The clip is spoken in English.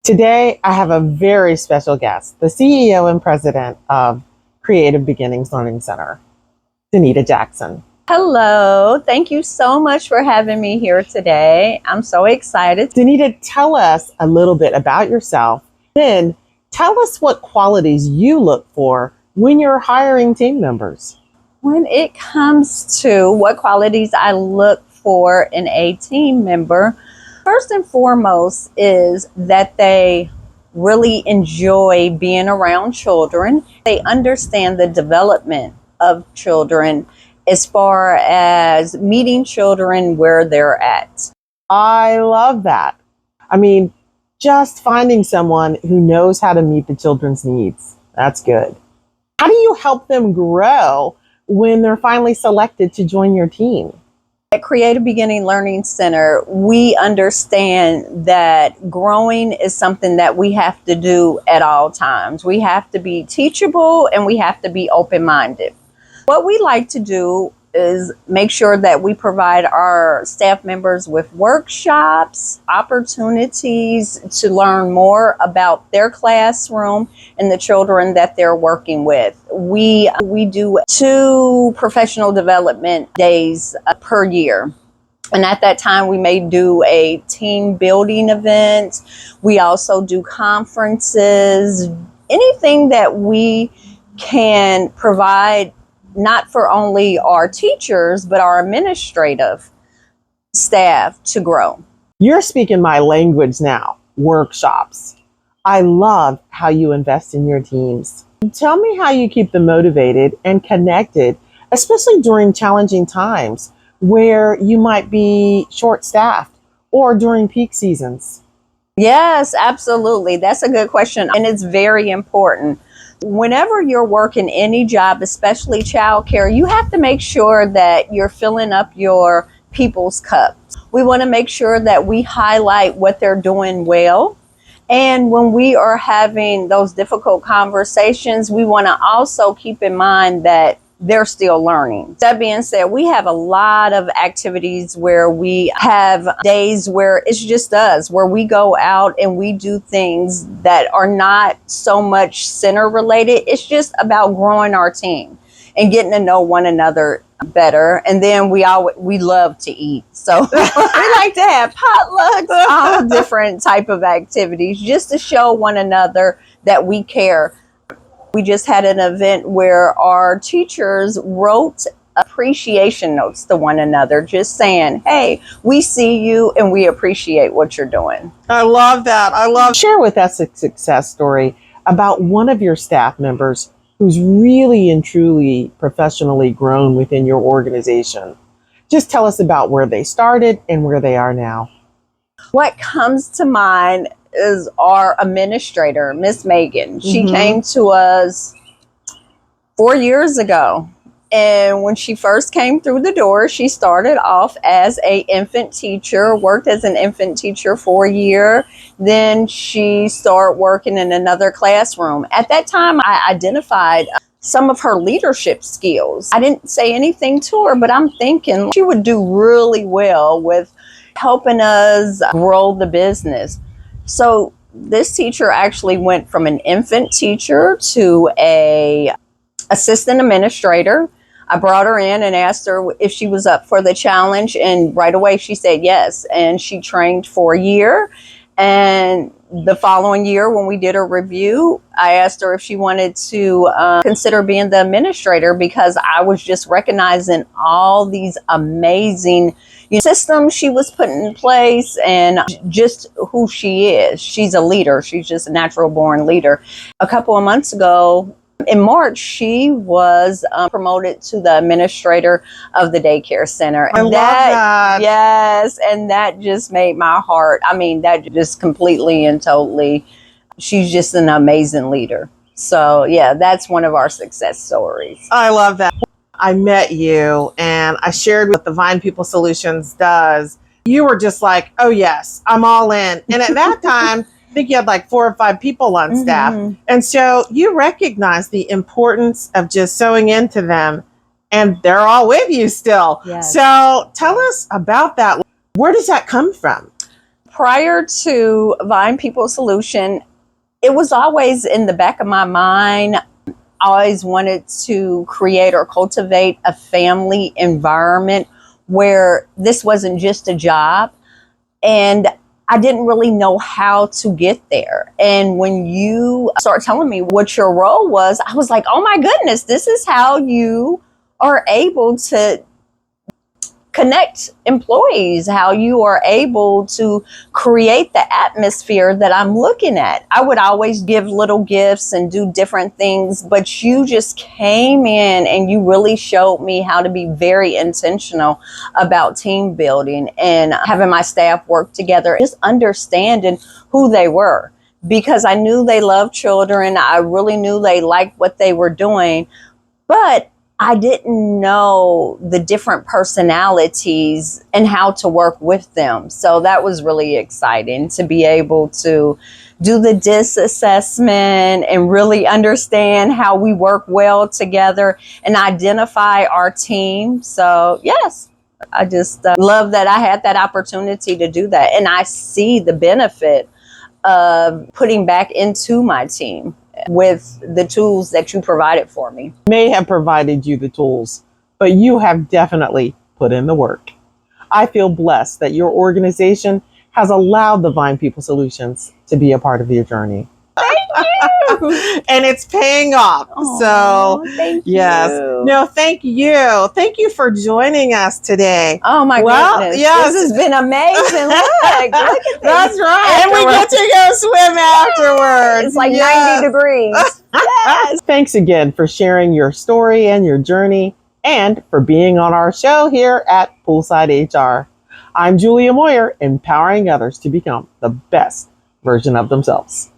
Today, I have a very special guest, the CEO and president of Creative Beginnings Learning Center, Denita Jackson. Hello. Thank you so much for having me here today. I'm so excited. Denita, tell us a little bit about yourself. Then tell us what qualities you look for when you're hiring team members. When it comes to what qualities I look for in a team member, first and foremost is that they really enjoy being around children. They understand the development of children as far as meeting children where they're at. I love that. I mean, just finding someone who knows how to meet the children's needs. That's good. How do you help them grow when they're finally selected to join your team? At Creative Beginning Learning Center, we understand that growing is something that we have to do at all times. We have to be teachable and we have to be open-minded. What we like to do is make sure that we provide our staff members with workshops, opportunities to learn more about their classroom and the children that they're working with. We do 2 professional development days per year. And at that time, we may do a team building event. We also do conferences, anything that we can provide not for only our teachers, but our administrative staff to grow. You're speaking my language now, workshops. I love how you invest in your teams. Tell me how you keep them motivated and connected, especially during challenging times where you might be short-staffed or during peak seasons. Yes, absolutely. That's a good question. And it's very important. Whenever you're working any job, especially childcare, you have to make sure that you're filling up your people's cups. We want to make sure that we highlight what they're doing well. And when we are having those difficult conversations, we want to also keep in mind that they're still learning. That being said, we have a lot of activities where we have days where it's just us, where we go out and we do things that are not so much center related. It's just about growing our team and getting to know one another better. And then we love to eat. So we like to have potlucks, all different type of activities just to show one another that we care. We just had an event where our teachers wrote appreciation notes to one another, just saying, hey, we see you and we appreciate what you're doing. I love that. Share with us a success story about one of your staff members who's really and truly professionally grown within your organization. Just tell us about where they started and where they are now. What comes to mind is our administrator, Miss Megan. She came to us 4 years ago. And when she first came through the door, she started off as an infant teacher, worked as an infant teacher for a year. Then she started working in another classroom. At that time, I identified some of her leadership skills. I didn't say anything to her, but I'm thinking she would do really well with helping us grow the business. So this teacher actually went from an infant teacher to a assistant administrator. I brought her in and asked her if she was up for the challenge, and right away she said yes. And she trained for a year. And the following year, when we did a review, I asked her if she wanted to consider being the administrator, because I was just recognizing all these amazing systems she was putting in place and just who she is. She's a leader. She's just a natural born leader. A couple of months ago, in March, she was promoted to the administrator of the daycare center. I love that. Yes, and that just made my heart. I mean, that just completely and totally, she's just an amazing leader. So yeah, that's one of our success stories. I love that. I met you and I shared what the Vine People Solutions does. You were just like, oh yes, I'm all in. And at that time, I think you had like 4 or 5 people on staff. And so you recognize the importance of just sewing into them, and they're all with you still. Yes. So tell us about that. Where does that come from? prior to Vine People Solution, it was always in the back of my mind. I always wanted to create or cultivate a family environment where this wasn't just a job. And I didn't really know how to get there. And when you start telling me what your role was, I was like, oh my goodness, this is how you are able to connect employees, how you are able to create the atmosphere that I'm looking at. I would always give little gifts and do different things, but you just came in and you really showed me how to be very intentional about team building and having my staff work together, just understanding who they were, because I knew they loved children. I really knew they liked what they were doing, but I didn't know the different personalities and how to work with them. So that was really exciting to be able to do the DISC assessment and really understand how we work well together and identify our team. So yes, I just love that I had that opportunity to do that. And I see the benefit of putting back into my team with the tools that you provided for me. May have provided you the tools, but you have definitely put in the work. I feel blessed that your organization has allowed the Vine People Solutions to be a part of your journey. Thank you. And it's paying off. So thank yes. you. No, thank you. Thank you for joining us today. Oh my goodness. Yes. This has been amazing. Look at this. That's right. And we get to go swim afterwards. It's like Yes. 90 degrees. Yes. Thanks again for sharing your story and your journey and for being on our show here at Poolside HR. I'm Julia Moyer, empowering others to become the best version of themselves.